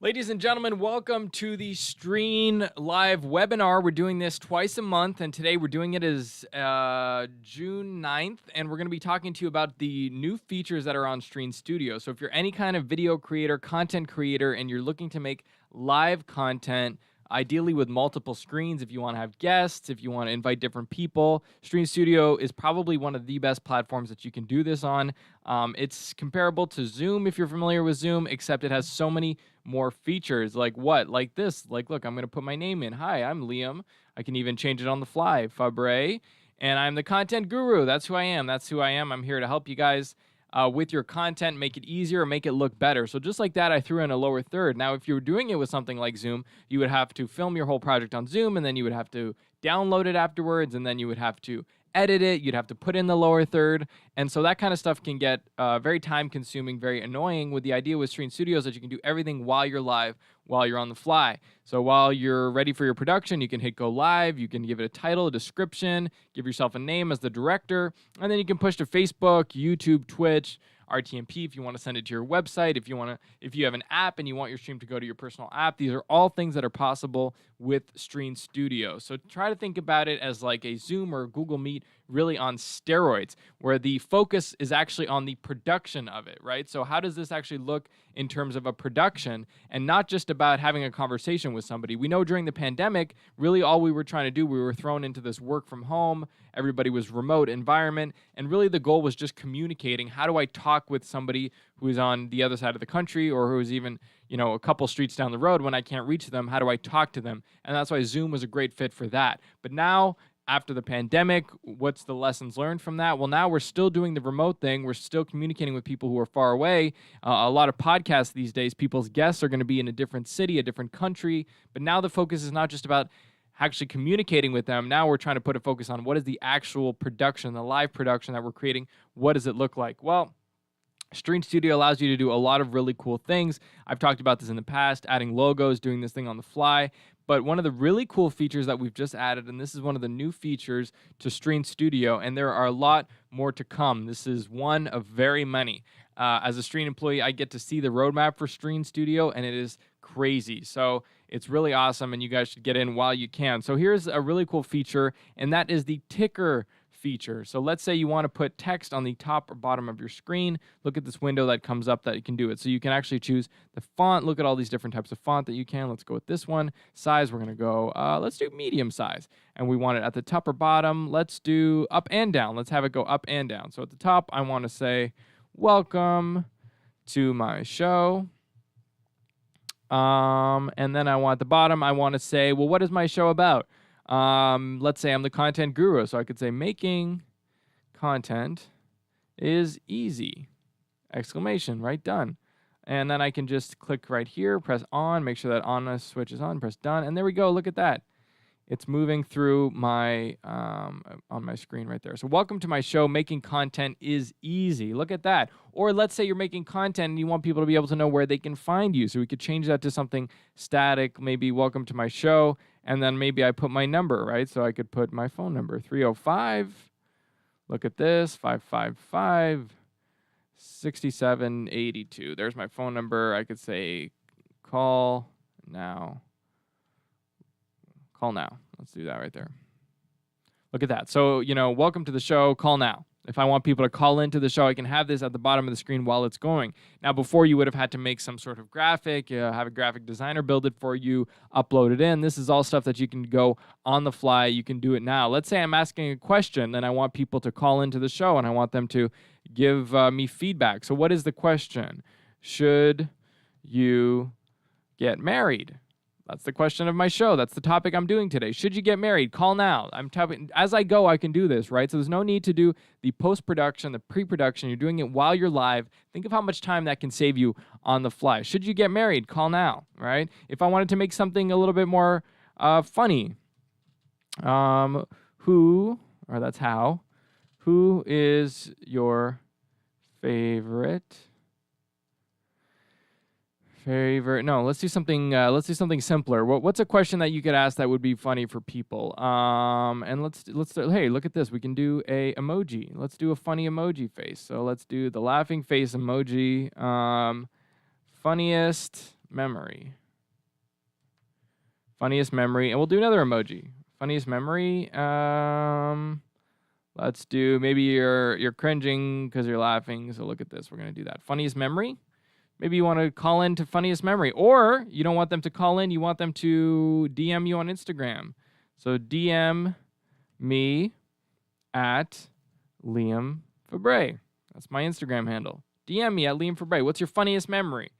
Ladies and gentlemen, welcome to the Streann Live webinar. We're doing this twice a month, and today we're doing it as June 9th, and we're going to be talking to you about the new features that are on Streann Studio. So if you're any kind of video creator, content creator, and you're looking to make live content, ideally with multiple screens, if you want to have guests, if you want to invite different people, Streann Studio is probably one of the best platforms that you can do this on. It's comparable to Zoom if you're familiar with Zoom, except it has so many more features. Like what? Like this. Like, look, I'm going to put my name in. Hi, I'm Liam. I can even change it on the fly. Fabre. And I'm the content guru. That's who I am. That's who I am. I'm here to help you guys with your content, make it easier, make it look better. So just like that, I threw in a lower third. Now, if you were doing it with something like Zoom, you would have to film your whole project on Zoom, and then you would have to download it afterwards, and then you would have to edit it. You'd have to put in the lower third. And so that kind of stuff can get very time-consuming, very annoying. With the idea with Streann Studio is that you can do everything while you're live, while you're on the fly. So while you're ready for your production, you can hit go live, you can give it a title, a description, give yourself a name as the director, and then you can push to Facebook, YouTube, Twitch, RTMP if you want to send it to your website, if you have an app and you want your stream to go to your personal app. These are all things that are possible with Streann Studio. So try to think about it as like a Zoom or a Google Meet really on steroids, where the focus is actually on the production of it, right? So how does this actually look in terms of a production, and not just about having a conversation with somebody? We know during the pandemic, really all we were trying to do, we were thrown into this work from home, everybody was remote environment, and really the goal was just communicating. How do I talk with somebody who is on the other side of the country, or who is even, a couple streets down the road when I can't reach them? How do I talk to them? And that's why Zoom was a great fit for that. But now, after the pandemic, what's the lessons learned from that? Well, now we're still doing the remote thing. We're still communicating with people who are far away. A lot of podcasts these days, people's guests are going to be in a different city, a different country. But now the focus is not just about actually communicating with them. Now we're trying to put a focus on what is the actual production, the live production that we're creating. What does it look like? Well, Streann Studio allows you to do a lot of really cool things. I've talked about this in the past, adding logos, doing this thing on the fly. But one of the really cool features that we've just added, and this is one of the new features to Streann Studio, and there are a lot more to come. This is one of very many. As a Streann employee, I get to see the roadmap for Streann Studio, and it is crazy. So it's really awesome, and you guys should get in while you can. So here's a really cool feature, and that is the ticker feature. So let's say you want to put text on the top or bottom of your screen. Look at this window that comes up that you can do it. So you can actually choose the font. Look at all these different types of font that you can. Let's go with this one. Size, we're going to go, let's do medium size. And we want it at the top or bottom. Let's do up and down. Let's have it go up and down. So at the top, I want to say, welcome to my show. And then I want the bottom, I want to say, well, what is my show about? Let's say I'm the content guru, so I could say making content is easy, exclamation, right? Done. And then I can just click right here, press on, make sure that on switch is on, press done, and there we go. Look at that. It's moving through my on my screen right there. So welcome to my show, making content is easy. Look at that. Or let's say you're making content and you want people to be able to know where they can find you. So we could change that to something static, maybe welcome to my show, and then maybe I put my number, right? So I could put my phone number, 305, look at this, 555 6782. There's my phone number. I could say call now. Call now. Let's do that right there. Look at that. So, welcome to the show, call now. If I want people to call into the show, I can have this at the bottom of the screen while it's going. Now, before you would have had to make some sort of graphic, have a graphic designer build it for you, upload it in. This is all stuff that you can go on the fly. You can do it now. Let's say I'm asking a question and I want people to call into the show and I want them to give me feedback. So what is the question? Should you get married? That's the question of my show. That's the topic I'm doing today. Should you get married? Call now. I'm typing as I go. I can do this, right? So there's no need to do the post-production, the pre-production. You're doing it while you're live. Think of how much time that can save you on the fly. Should you get married? Call now, right? If I wanted to make something a little bit more funny, who is your favorite? No, let's do something simpler. What's a question that you could ask that would be funny for people? And let's hey, look at this. We can do a emoji. Let's do a funny emoji face. So let's do the laughing face emoji. Funniest memory. Funniest memory. And we'll do another emoji. Funniest memory. Let's do, maybe you're cringing because you're laughing. So look at this. We're going to do that. Funniest memory. Maybe you want to call in to funniest memory. Or you don't want them to call in. You want them to DM you on Instagram. So DM me at Liam Fabre. That's my Instagram handle. DM me at Liam Fabre. What's your funniest memory?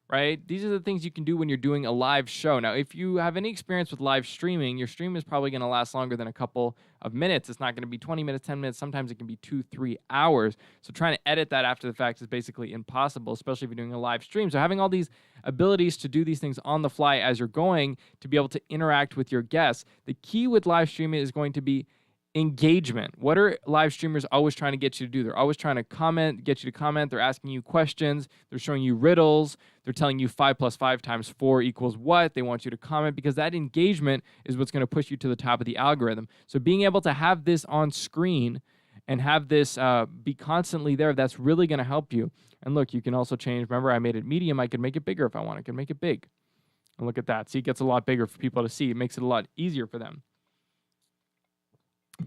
Right? These are the things you can do when you're doing a live show. Now, if you have any experience with live streaming, your stream is probably going to last longer than a couple of minutes. It's not going to be 20 minutes, 10 minutes. Sometimes it can be 2-3 hours. So trying to edit that after the fact is basically impossible, especially if you're doing a live stream. So having all these abilities to do these things on the fly as you're going, to be able to interact with your guests. The key with live streaming is going to be engagement. What are live streamers always trying to get you to do? They're always trying to comment, get you to comment. They're asking you questions. They're showing you riddles. They're telling you 5 + 5 × 4 = what? They want you to comment because that engagement is what's going to push you to the top of the algorithm. So being able to have this on screen and have this be constantly there, that's really going to help you. And look, you can also change. Remember, I made it medium. I could make it bigger if I want. I could make it big. And look at that. See, it gets a lot bigger for people to see. It makes it a lot easier for them.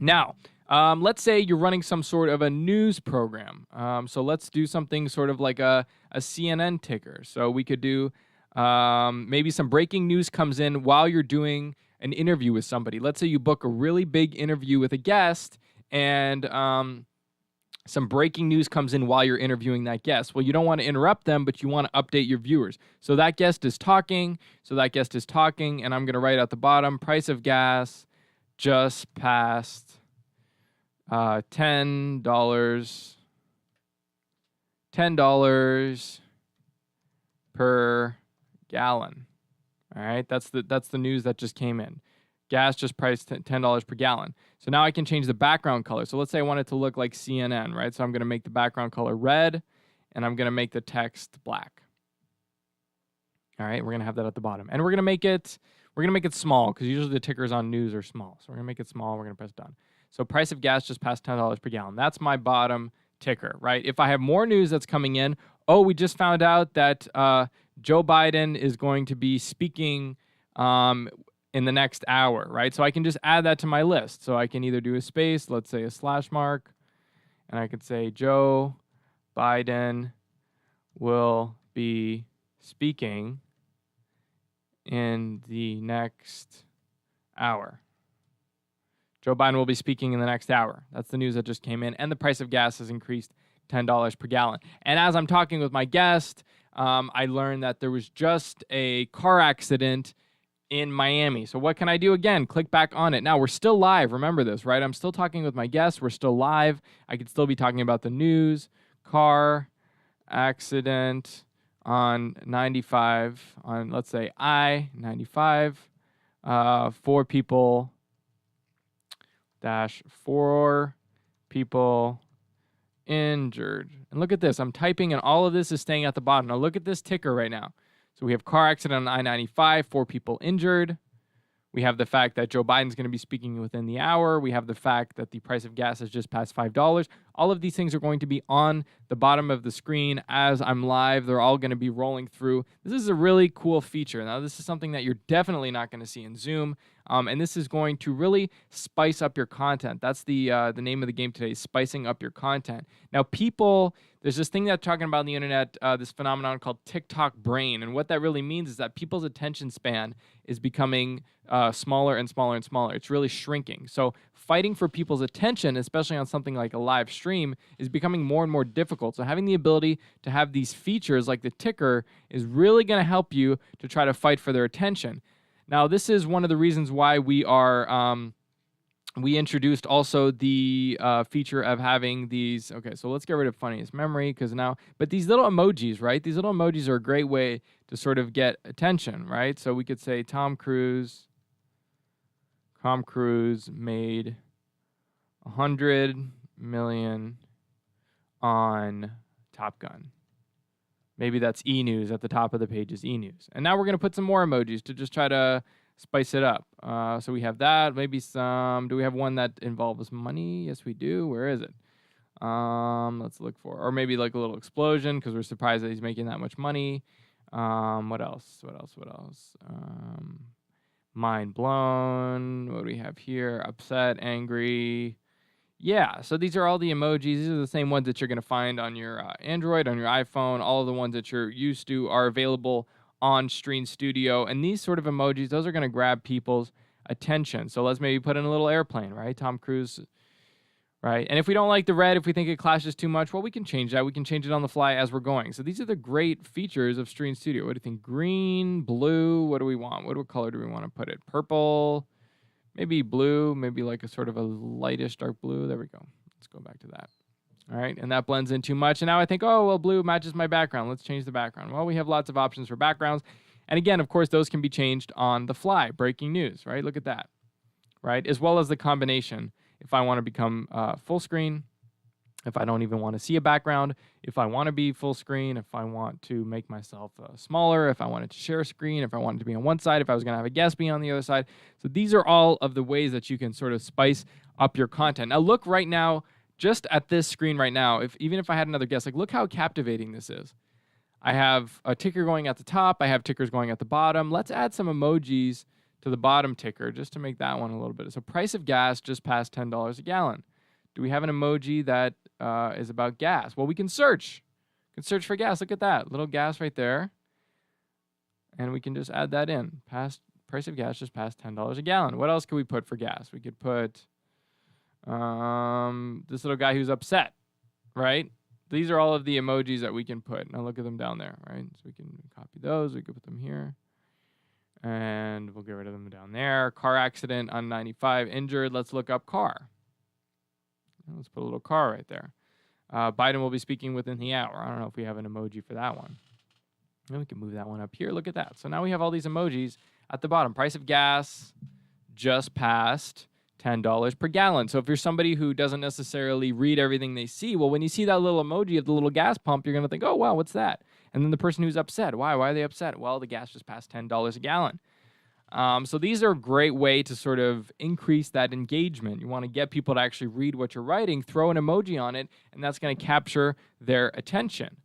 Now, let's say you're running some sort of a news program. So let's do something sort of like a CNN ticker. So we could do maybe some breaking news comes in while you're doing an interview with somebody. Let's say you book a really big interview with a guest and some breaking news comes in while you're interviewing that guest. Well, you don't want to interrupt them, but you want to update your viewers. So that guest is talking. And I'm going to write at the bottom, price of gas just passed $10 per gallon. All right, that's the news that just came in. Gas just priced $10 per gallon. So now I can change the background color. So let's say I want it to look like CNN, right? So I'm going to make the background color red, and I'm going to make the text black. All right, we're going to have that at the bottom, and we're going to make it small because usually the tickers on news are small. So we're going to make it small. We're going to press done. So price of gas just passed $10 per gallon. That's my bottom ticker, right? If I have more news that's coming in, we just found out that Joe Biden is going to be speaking in the next hour, right? So I can just add that to my list. So I can either do a space, let's say a slash mark, and I could say Joe Biden will be speaking in the next hour. Joe Biden will be speaking in the next hour. That's the news that just came in. And the price of gas has increased $10 per gallon. And as I'm talking with my guest, I learned that there was just a car accident in Miami. So what can I do again? Click back on it. Now, we're still live. Remember this, right? I'm still talking with my guest. We're still live. I could still be talking about the news, car accident on 95, on, let's say, I-95, 4 people injured. And look at this. I'm typing, and all of this is staying at the bottom. Now, look at this ticker right now. So we have car accident on I-95, 4 people injured. We have the fact that Joe Biden's going to be speaking within the hour. We have the fact that the price of gas has just passed $5. All of these things are going to be on the bottom of the screen as I'm live. They're all going to be rolling through. This is a really cool feature. Now, this is something that you're definitely not going to see in Zoom. And this is going to really spice up your content. That's the name of the game today, spicing up your content. Now, there's this thing that's talking about on the internet, this phenomenon called TikTok brain. And what that really means is that people's attention span is becoming smaller and smaller and smaller. It's really shrinking. So fighting for people's attention, especially on something like a live stream, is becoming more and more difficult. So having the ability to have these features like the ticker is really going to help you to try to fight for their attention. Now, this is one of the reasons why we introduced also the feature of having these. Okay, so let's get rid of funniest memory but these little emojis, right? These little emojis are a great way to sort of get attention, right? So we could say Tom Cruise made $100 million on Top Gun. Maybe that's E-News at the top of the page is E-News. And now we're going to put some more emojis to just try to spice it up. So we have that. Maybe do we have one that involves money? Yes, we do. Where is it? Let's look for, or maybe like a little explosion because we're surprised that he's making that much money. What else? Mind blown. What do we have here? Upset, angry. Yeah, so these are all the emojis. These are the same ones that you're going to find on your Android, on your iPhone. All of the ones that you're used to are available on Streann Studio. And these sort of emojis, those are going to grab people's attention. So let's maybe put in a little airplane, right? Tom Cruise, right? And if we don't like the red, if we think it clashes too much, well, we can change that. We can change it on the fly as we're going. So these are the great features of Streann Studio. What do you think? Green, blue, what do we want? What color do we want to put it? Purple, maybe blue, maybe like a sort of a lightish dark blue. There we go. Let's go back to that. All right, and that blends in too much. And now I think, oh, well, blue matches my background. Let's change the background. Well, we have lots of options for backgrounds. And again, of course, those can be changed on the fly. Breaking news, right? Look at that, right? As well as the combination. If I want to become full screen, if I don't even want to see a background, if I want to be full screen, if I want to make myself smaller, if I wanted to share a screen, if I wanted to be on one side, if I was going to have a guest be on the other side. So these are all of the ways that you can sort of spice up your content. Now look right now, just at this screen right now, even if I had another guest, like look how captivating this is. I have a ticker going at the top. I have tickers going at the bottom. Let's add some emojis to the bottom ticker just to make that one a little bit. So price of gas just passed $10 a gallon. Do we have an emoji that is about gas? Well, we can search. We can search for gas. Look at that. Little gas right there. And we can just add that in. Price of gas just passed $10 a gallon. What else could we put for gas? We could put this little guy who's upset, right? These are all of the emojis that we can put. Now look at them down there, right? So we can copy those. We could put them here. And we'll get rid of them down there. Car accident on 95, injured. Let's look up car. Let's put a little car right there. Biden will be speaking within the hour. I don't know if we have an emoji for that one. And we can move that one up here. Look at that. So now we have all these emojis at the bottom. Price of gas just passed $10 per gallon. So if you're somebody who doesn't necessarily read everything they see, well, when you see that little emoji of the little gas pump, you're going to think, oh, wow, what's that? And then the person who's upset, why are they upset? Well, the gas just passed $10 a gallon. So these are a great way to sort of increase that engagement. You want to get people to actually read what you're writing, throw an emoji on it, and that's going to capture their attention.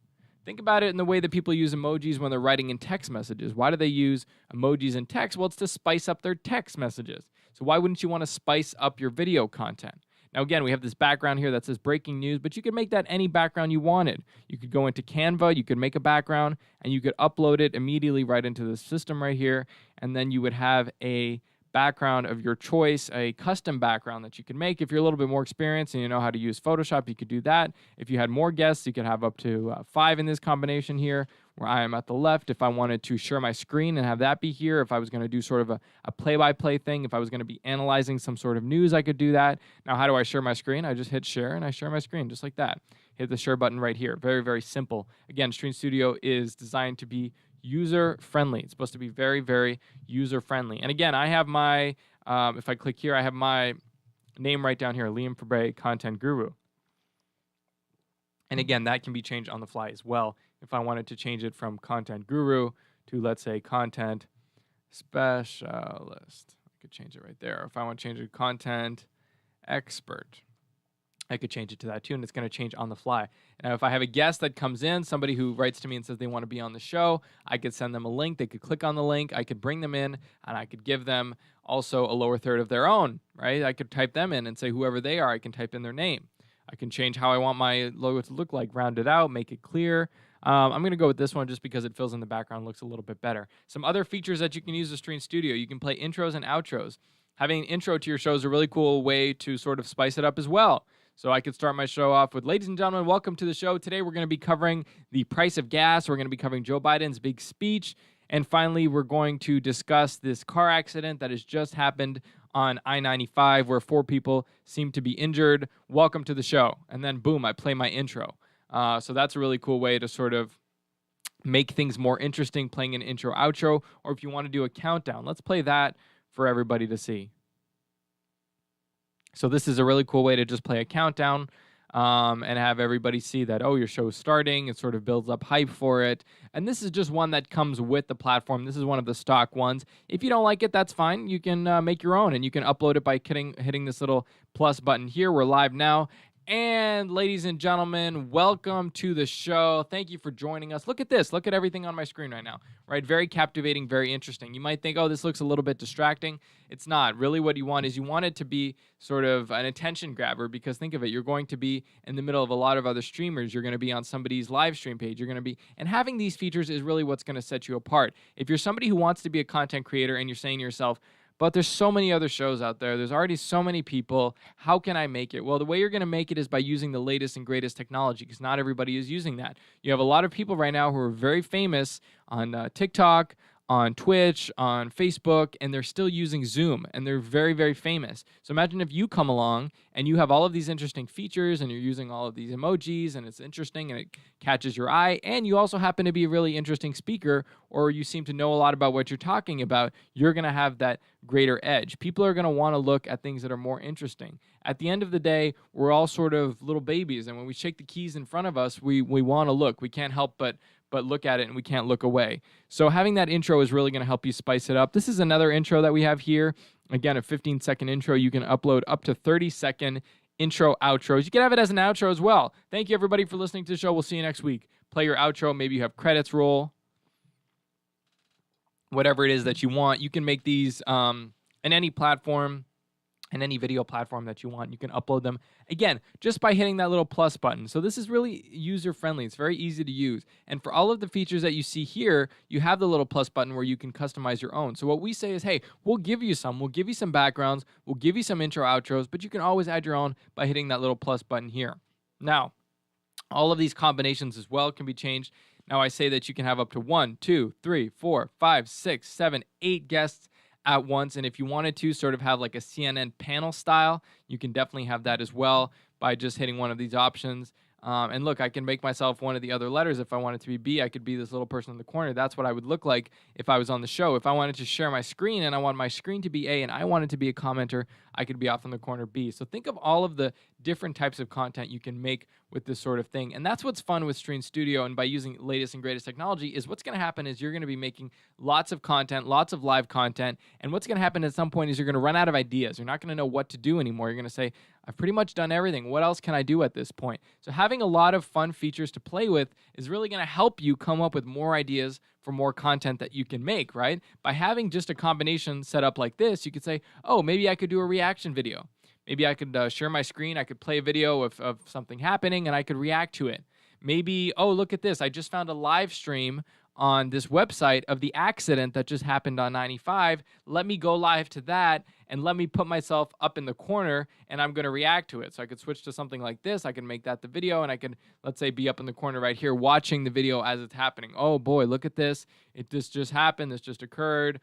Think about it in the way that people use emojis when they're writing in text messages. Why do they use emojis in text? Well, it's to spice up their text messages. So why wouldn't you want to spice up your video content? Now, again, we have this background here that says breaking news, but you could make that any background you wanted. You could go into Canva, you could make a background, and you could upload it immediately right into the system right here, and then you would have a background of your choice, a custom background that you can make. If you're a little bit more experienced and you know how to use Photoshop, you could do that. If you had more guests, you could have up to 5 in this combination here, where I am at the left. If I wanted to share my screen and have that be here, if I was going to do sort of a play-by-play thing, if I was going to be analyzing some sort of news, I could do that. Now, how do I share my screen? I just hit share and I share my screen just like that. Hit the share button right here. Very, very simple. Again, Streann Studio is designed to be user-friendly. It's supposed to be very, very user-friendly. And again, I have my, if I click here, I have my name right down here, Liam Fabre, Content Guru. And again, that can be changed on the fly as well. If I wanted to change it from Content Guru to, let's say, Content Specialist, I could change it right there. If I want to change it to Content Expert, I could change it to that too, and it's going to change on the fly. Now, if I have a guest that comes in, somebody who writes to me and says they want to be on the show, I could send them a link. They could click on the link. I could bring them in, and I could give them also a lower third of their own, right? I could type them in and say whoever they are, I can type in their name. I can change how I want my logo to look like, round it out, make it clear. I'm going to go with this one just because it fills in the background, looks a little bit better. Some other features that you can use with Streann Studio. You can play intros and outros. Having an intro to your show is a really cool way to sort of spice it up as well. So I could start my show off with, ladies and gentlemen, welcome to the show. Today we're going to be covering the price of gas. We're going to be covering Joe Biden's big speech. And finally, we're going to discuss this car accident that has just happened on I-95 where 4 people seem to be injured. Welcome to the show. And then, boom, I play my intro. So that's a really cool way to sort of make things more interesting, playing an intro, outro. Or if you want to do a countdown, let's play that for everybody to see. So this is a really cool way to just play a countdown and have everybody see that, oh, your show's starting. It sort of builds up hype for it. And this is just one that comes with the platform. This is one of the stock ones. If you don't like it, that's fine. You can make your own, and you can upload it by hitting this little plus button here. We're live now. And ladies and gentlemen, welcome to the show. Thank you for joining us. Look at this. Look at everything on my screen right now, right? Very captivating, very interesting. You might think, oh, this looks a little bit distracting. It's not. Really what you want is you want it to be sort of an attention grabber, because think of it. You're going to be in the middle of a lot of other streamers. You're going to be on somebody's live stream page. You're going to be, and having these features is really what's going to set you apart. If you're somebody who wants to be a content creator and you're saying to yourself, but there's so many other shows out there. There's already so many people. How can I make it? Well, the way you're going to make it is by using the latest and greatest technology, because not everybody is using that. You have a lot of people right now who are very famous on TikTok, on Twitch, on Facebook, and they're still using Zoom, and they're very, very famous. So imagine if you come along and you have all of these interesting features and you're using all of these emojis and it's interesting and it catches your eye, and you also happen to be a really interesting speaker, or you seem to know a lot about what you're talking about, you're going to have that greater edge. People are going to want to look at things that are more interesting. At the end of the day, we're all sort of little babies, and when we shake the keys in front of us, we want to look. We can't help but look at it, and we can't look away. So having that intro is really going to help you spice it up. This is another intro that we have here. Again, a 15-second intro. You can upload up to 30-second intro outros. You can have it as an outro as well. Thank you, everybody, for listening to the show. We'll see you next week. Play your outro. Maybe you have credits roll. Whatever it is that you want. You can make these in any platform, in any video platform that you want. You can upload them, again, just by hitting that little plus button. So this is really user-friendly. It's very easy to use. And for all of the features that you see here, you have the little plus button where you can customize your own. So what we say is, hey, we'll give you some. We'll give you some backgrounds. We'll give you some intro, outros, but you can always add your own by hitting that little plus button here. Now, all of these combinations as well can be changed. Now, I say that you can have up to 1, 2, 3, 4, 5, 6, 7, 8 guests at once. And if you wanted to sort of have like a CNN panel style, you can definitely have that as well by just hitting one of these options. And look, I can make myself one of the other letters. If I wanted to be B, I could be this little person in the corner. That's what I would look like if I was on the show. If I wanted to share my screen and I want my screen to be A and I wanted to be a commenter, I could be off in the corner B. So think of all of the different types of content you can make with this sort of thing. And that's what's fun with Streann Studio, and by using latest and greatest technology, is what's going to happen is you're going to be making lots of content, lots of live content, and what's going to happen at some point is you're going to run out of ideas. You're not going to know what to do anymore. You're going to say, I've pretty much done everything. What else can I do at this point? So having a lot of fun features to play with is really going to help you come up with more ideas for more content that you can make, right? By having just a combination set up like this, you could say, oh, maybe I could do a reaction video. Maybe I could share my screen. I could play a video of something happening and I could react to it. Maybe, oh, look at this. I just found a live stream on this website of the accident that just happened on 95. Let me go live to that and let me put myself up in the corner and I'm going to react to it. So I could switch to something like this. I can make that the video and I could, let's say, be up in the corner right here watching the video as it's happening. Oh boy, look at this. This just happened. This just occurred.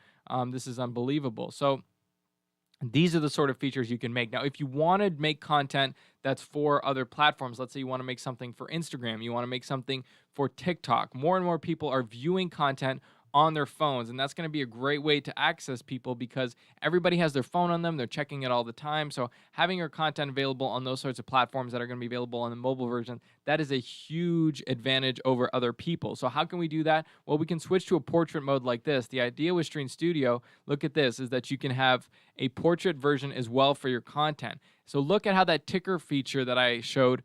This is unbelievable. So these are the sort of features you can make. Now, if you want to make content that's for other platforms, let's say you want to make something for Instagram, you want to make something for TikTok, more and more people are viewing content on their phones, and that's going to be a great way to access people because everybody has their phone on them. They're checking it all the time. So having your content available on those sorts of platforms that are going to be available on the mobile version, that is a huge advantage over other people. So how can we do that? Well, we can switch to a portrait mode like this. The idea with Streann Studio, look at this, is that you can have a portrait version as well for your content. So look at how that ticker feature that I showed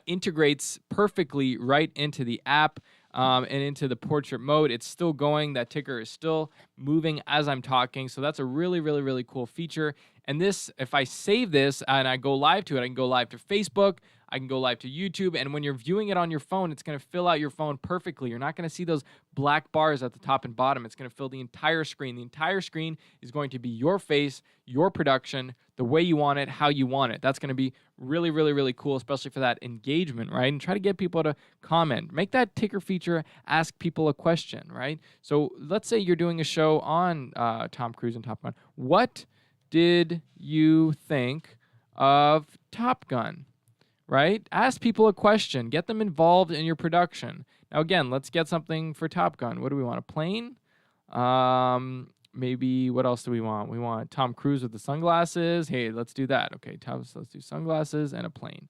integrates perfectly right into the app. And into the portrait mode. It's still going. That ticker is still moving as I'm talking. So that's a really, really, really cool feature. And this, if I save this and I go live to it, I can go live to Facebook, I can go live to YouTube, and when you're viewing it on your phone, it's going to fill out your phone perfectly. You're not going to see those black bars at the top and bottom. It's going to fill the entire screen. The entire screen is going to be your face, your production, the way you want it, how you want it. That's going to be really, really, really cool, especially for that engagement, right? And try to get people to comment. Make that ticker feature ask people a question, right? So let's say you're doing a show on Tom Cruise and Top Gun. What did you think of Top Gun? Right? Ask people a question. Get them involved in your production. Now, again, let's get something for Top Gun. What do we want? A plane? Maybe, what else do we want? We want Tom Cruise with the sunglasses. Hey, let's do that. Okay, let's do sunglasses and a plane.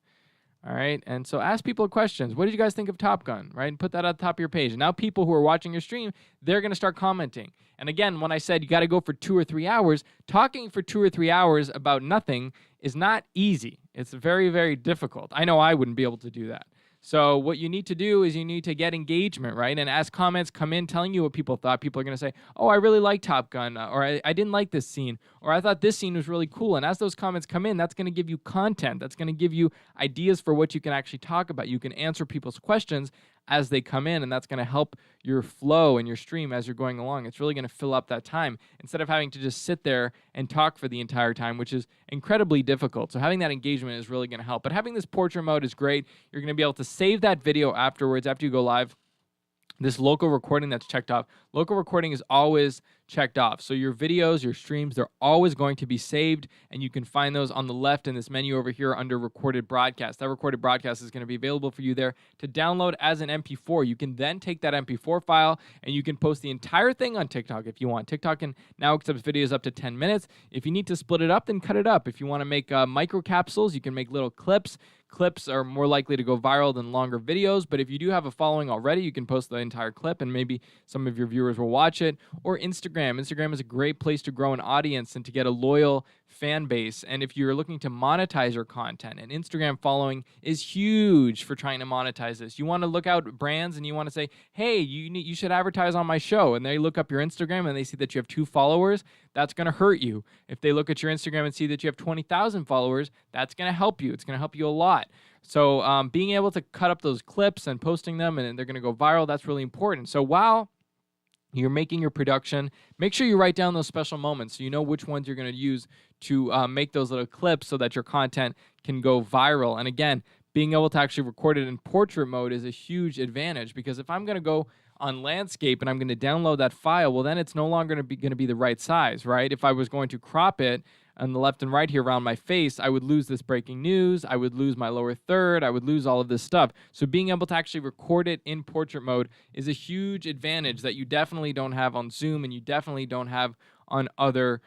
All right, and so ask people questions. What did you guys think of Top Gun, right? And put that at the top of your page. And now people who are watching your stream, they're going to start commenting. And again, when I said you got to go for 2 or 3 hours, talking for 2 or 3 hours about nothing is not easy. It's very, very difficult. I know I wouldn't be able to do that. So what you need to do is you need to get engagement, right? And as comments come in telling you what people thought, people are going to say, oh, I really like Top Gun, or I didn't like this scene, or I thought this scene was really cool. And as those comments come in, that's going to give you content. That's going to give you ideas for what you can actually talk about. You can answer people's questions as they come in, and that's going to help your flow and your stream as you're going along. It's really going to fill up that time instead of having to just sit there and talk for the entire time, which is incredibly difficult. So having that engagement is really going to help. But having this portrait mode is great. You're going to be able to save that video afterwards after you go live. This local recording that's checked off. Local recording is always checked off. So your videos, your streams, they're always going to be saved, and you can find those on the left in this menu over here under recorded broadcast. That recorded broadcast is going to be available for you there to download as an MP4. You can then take that MP4 file and you can post the entire thing on TikTok if you want. TikTok can now accept videos up to 10 minutes. If you need to split it up, then cut it up. If you want to make micro capsules, you can make little clips. Clips are more likely to go viral than longer videos, but if you do have a following already, you can post the entire clip and maybe some of your viewers will watch it. Or Instagram. Instagram is a great place to grow an audience and to get a loyal fan base. And if you're looking to monetize your content, an Instagram following is huge for trying to monetize this. You want to look out brands and you want to say, hey, you should advertise on my show. And they look up your Instagram and they see that you have 2 followers. That's going to hurt you. If they look at your Instagram and see that you have 20,000 followers, that's going to help you. It's going to help you a lot. So being able to cut up those clips and posting them and they're going to go viral, that's really important. So while you're making your production, make sure you write down those special moments so you know which ones you're going to use to make those little clips so that your content can go viral. And again, being able to actually record it in portrait mode is a huge advantage, because if I'm going to go on landscape and I'm going to download that file, well, then it's no longer going to be the right size, right? If I was going to crop it on the left and right here around my face, I would lose this breaking news, I would lose my lower third, I would lose all of this stuff. So being able to actually record it in portrait mode is a huge advantage that you definitely don't have on Zoom and you definitely don't have on other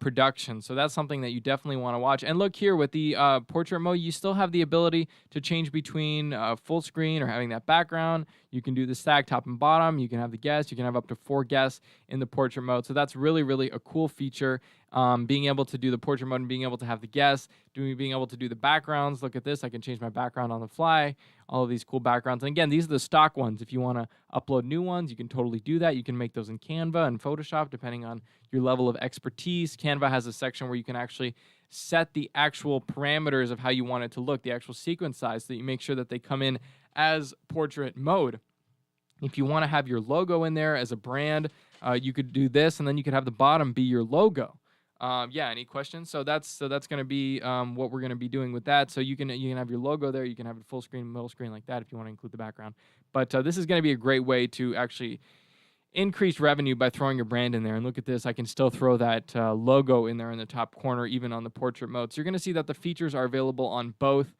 productions. So that's something that you definitely want to watch. And look here with the portrait mode, you still have the ability to change between full screen or having that background. You can do the stack top and bottom. You can have the guests. You can have up to 4 guests in the portrait mode. So that's really, really a cool feature. Being able to do the portrait mode and being able to have the guests, being able to do the backgrounds. Look at this. I can change my background on the fly. All of these cool backgrounds. And again, these are the stock ones. If you want to upload new ones, you can totally do that. You can make those in Canva and Photoshop, depending on your level of expertise. Canva has a section where you can actually set the actual parameters of how you want it to look, the actual sequence size, so that you make sure that they come in as portrait mode. If you want to have your logo in there as a brand, you could do this, and then you could have the bottom be your logo. Yeah, any questions? So that's going to be what we're going to be doing with that. So you can have your logo there. You can have it full screen, middle screen like that if you want to include the background. But this is going to be a great way to actually increase revenue by throwing your brand in there. And look at this. I can still throw that logo in there in the top corner, even on the portrait mode. So you're going to see that the features are available on both.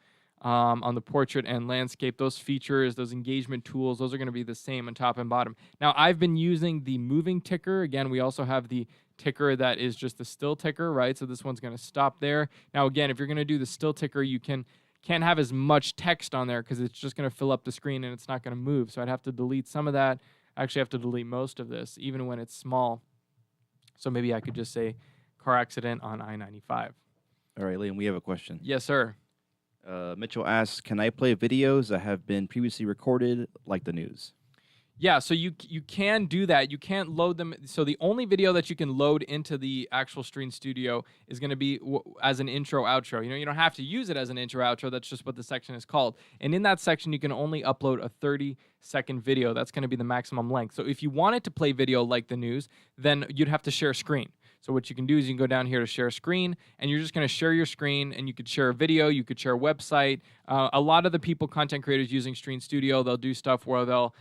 On the portrait and landscape, those features, those engagement tools, those are going to be the same on top and bottom. Now, I've been using the moving ticker. Again, we also have the ticker that is just the still ticker, right? So this one's going to stop there. Now, again, if you're going to do the still ticker, you can't have as much text on there because it's just going to fill up the screen and it's not going to move. So I'd have to delete some of that. I actually have to delete most of this, even when it's small. So maybe I could just say car accident on I-95. All right, Liam, we have a question. Yes, sir. Mitchell asks, can I play videos that have been previously recorded, like the news? Yeah, so you can do that. You can't load them. So the only video that you can load into the actual Streann Studio is going to be as an intro, outro. You don't have to use it as an intro, outro. That's just what the section is called. And in that section, you can only upload a 30-second video. That's going to be the maximum length. So if you wanted to play video like the news, then you'd have to share screen. So what you can do is you can go down here to share screen, and you're just going to share your screen, and you could share a video, you could share a website. A lot of the people, content creators using Streann Studio, they'll do stuff where they'll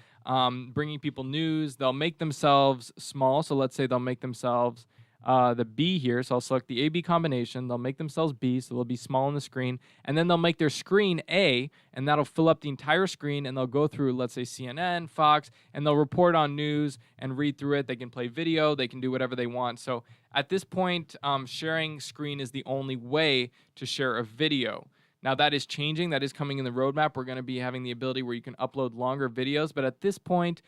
bringing people news. They'll make themselves small. So let's say they'll make themselves the B here. So I'll select the A-B combination. They'll make themselves B, so they'll be small on the screen. And then they'll make their screen A, and that'll fill up the entire screen, and they'll go through, let's say, CNN, Fox, and they'll report on news and read through it. They can play video. They can do whatever they want. So at this point, sharing screen is the only way to share a video. Now, that is changing. That is coming in the roadmap. We're going to be having the ability where you can upload longer videos. But at this point,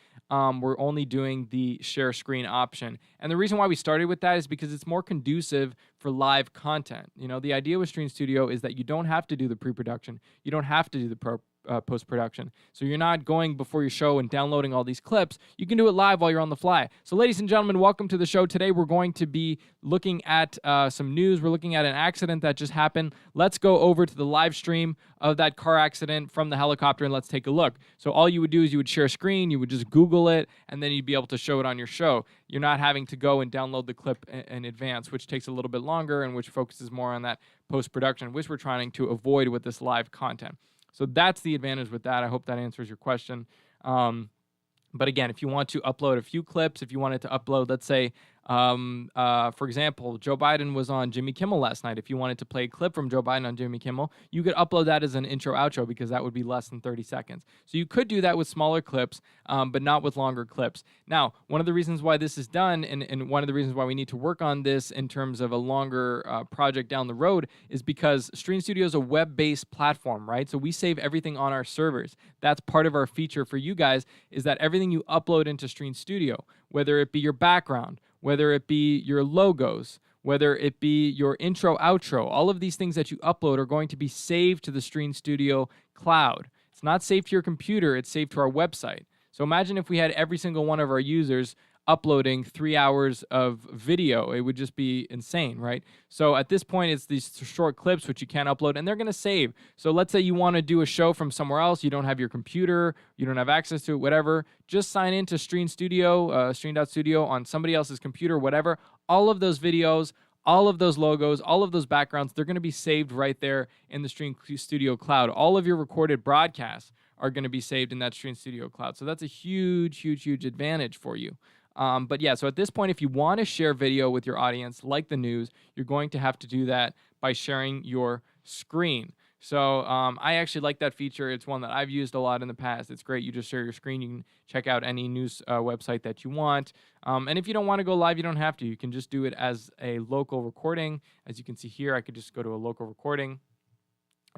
we're only doing the share screen option. And the reason why we started with that is because it's more conducive for live content. You know, the idea with Streann Studio is that you don't have to do the pre-production. You don't have to do the post-production. So you're not going before your show and downloading all these clips. You can do it live while you're on the fly. So ladies and gentlemen, welcome to the show. Today we're going to be looking at some news. We're looking at an accident that just happened. Let's go over to the live stream of that car accident from the helicopter and let's take a look. So all you would do is you would share screen, you would just Google it, and then you'd be able to show it on your show. You're not having to go and download the clip in advance, which takes a little bit longer and which focuses more on that post-production, which we're trying to avoid with this live content. So that's the advantage with that. I hope that answers your question. But again, if you want to upload a few clips, if you wanted to upload, let's say, for example, Joe Biden was on Jimmy Kimmel last night. If you wanted to play a clip from Joe Biden on Jimmy Kimmel, you could upload that as an intro outro because that would be less than 30 seconds. So you could do that with smaller clips, but not with longer clips. Now, one of the reasons why this is done and one of the reasons why we need to work on this in terms of a longer project down the road is because Streann Studio is a web-based platform, right? So we save everything on our servers. That's part of our feature for you guys is that everything you upload into Streann Studio, whether it be your background, whether it be your logos, whether it be your intro, outro, all of these things that you upload are going to be saved to the Streann Studio cloud. It's not saved to your computer, it's saved to our website. So imagine if we had every single one of our users uploading 3 hours of video. It would just be insane, right? So at this point, it's these short clips which you can't upload, and they're going to save. So let's say you want to do a show from somewhere else. You don't have your computer. You don't have access to it, whatever. Just sign into Streann Studio, Streann.studio on somebody else's computer, whatever. All of those videos, all of those logos, all of those backgrounds, they're going to be saved right there in the Streann Studio cloud. All of your recorded broadcasts are going to be saved in that Streann Studio cloud. So that's a huge, huge, huge advantage for you. But yeah, so at this point, if you want to share video with your audience, like the news, you're going to have to do that by sharing your screen. So I actually like that feature. It's one that I've used a lot in the past. It's great. You just share your screen. You can check out any news website that you want. And if you don't want to go live, you don't have to. You can just do it as a local recording. As you can see here, I could just go to a local recording.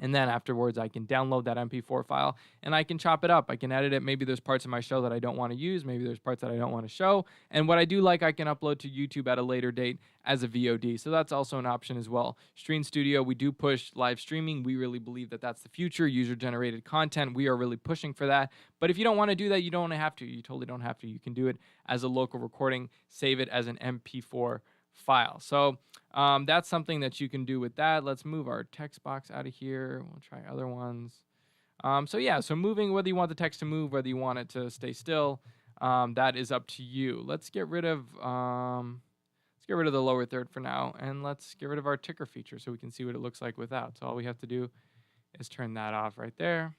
And then afterwards, I can download that MP4 file and I can chop it up. I can edit it. Maybe there's parts of my show that I don't want to use. Maybe there's parts that I don't want to show. And what I do like, I can upload to YouTube at a later date as a VOD. So that's also an option as well. Streann Studio, we do push live streaming. We really believe that that's the future. User-generated content. We are really pushing for that. But if you don't want to do that, you don't have to. You totally don't have to. You can do it as a local recording. Save it as an MP4 file. So that's something that you can do with that. Let's move our text box out of here. We'll try other ones. So yeah, so moving, whether you want the text to move, whether you want it to stay still, that is up to you. Let's get rid of the lower third for now, and let's get rid of our ticker feature so we can see what it looks like without. So all we have to do is turn that off right there,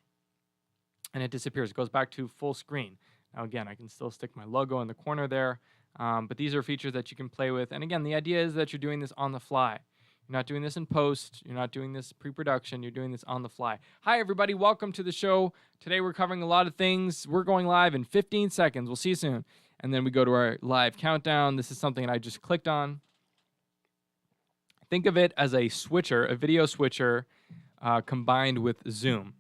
and it disappears. It goes back to full screen. Now again, I can still stick my logo in the corner there. But these are features that you can play with. And again, the idea is that you're doing this on the fly. You're not doing this in post. You're not doing this pre-production. You're doing this on the fly. Hi, everybody. Welcome to the show. Today we're covering a lot of things. We're going live in 15 seconds. We'll see you soon. And then we go to our live countdown. This is something that I just clicked on. Think of it as a switcher, a video switcher combined with Zoom,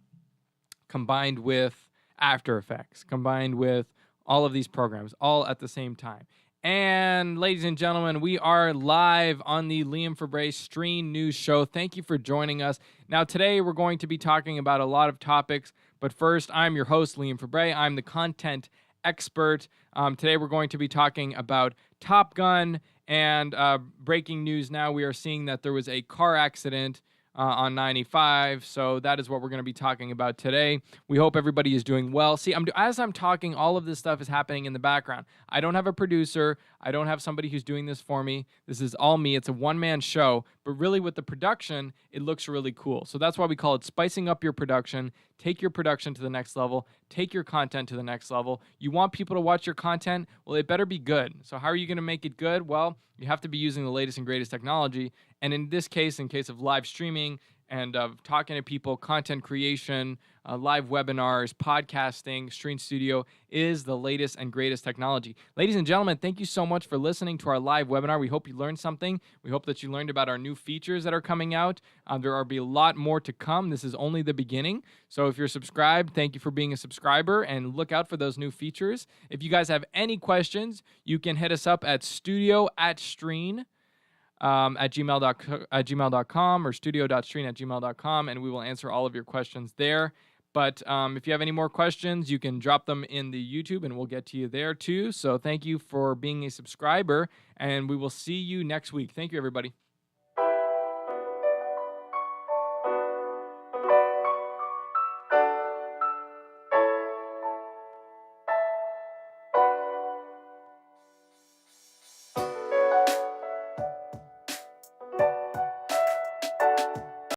combined with After Effects, combined with all of these programs, all at the same time. And ladies and gentlemen, we are live on the Liam Fabre Streann News Show. Thank you for joining us. Now, today we're going to be talking about a lot of topics, but first, I'm your host, Liam Fabre. I'm the content expert. Today we're going to be talking about Top Gun and breaking news now. We are seeing that there was a car accident on 95. So that is what we're going to be talking about today. We hope everybody is doing well. See, as I'm talking, all of this stuff is happening in the background. I don't have a producer. I don't have somebody who's doing this for me. This is all me. It's a one-man show. But really with the production, it looks really cool. So that's why we call it spicing up your production. Take your production to the next level. Take your content to the next level. You want people to watch your content? Well, it better be good. So how are you going to make it good? Well, you have to be using the latest and greatest technology. And in this case, in case of live streaming, and of talking to people, content creation, live webinars, podcasting. Streann Studio is the latest and greatest technology. Ladies and gentlemen, thank you so much for listening to our live webinar. We hope you learned something. We hope that you learned about our new features that are coming out. There will be a lot more to come. This is only the beginning. So if you're subscribed, thank you for being a subscriber, and look out for those new features. If you guys have any questions, you can hit us up at studio@streann at gmail.com or studio.streann@gmail.com, and we will answer all of your questions there. But if you have any more questions, you can drop them in the YouTube, and we'll get to you there too. So thank you for being a subscriber, and we will see you next week. Thank you, everybody.